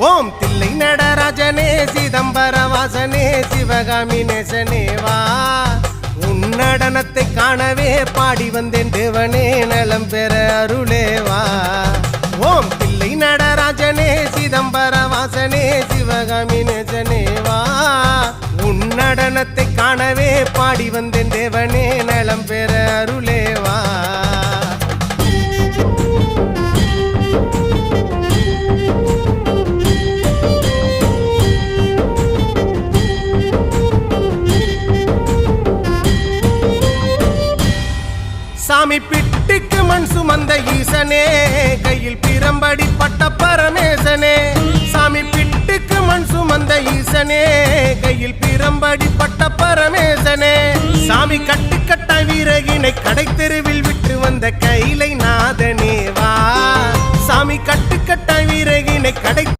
ஓம் தில்லை நடராஜனே சிதம்பர வாசனே சிவகாமி நேசனே வா உன் நடனத்தை காணவே பாடி வந்தேன் தேவனே நலம் பெற அருளே வா ஓம் தில்லை நடராஜனே சிதம்பர வாசனே சிவகாமி நேசனே வா உன் நடனத்தை காணவே பாடி வந்தேன் தேவனே நலம் பெற அருளே வா சாமி பிட்டுக்கு மண் சுமந்த ஈசனே கையில் பிரம்படி பட்ட பரமேசனே சாமி பிட்டுக்கு மண் சுமந்த ஈசனே கையில் பிரம்படி பட்ட பரமேசனே சாமி கட்டுக்கட்ட வீரகினை கடை தெருவில் விட்டு வந்த கைலை நாதனே வா சாமி கட்டுக்கட்ட வீரகினை கடை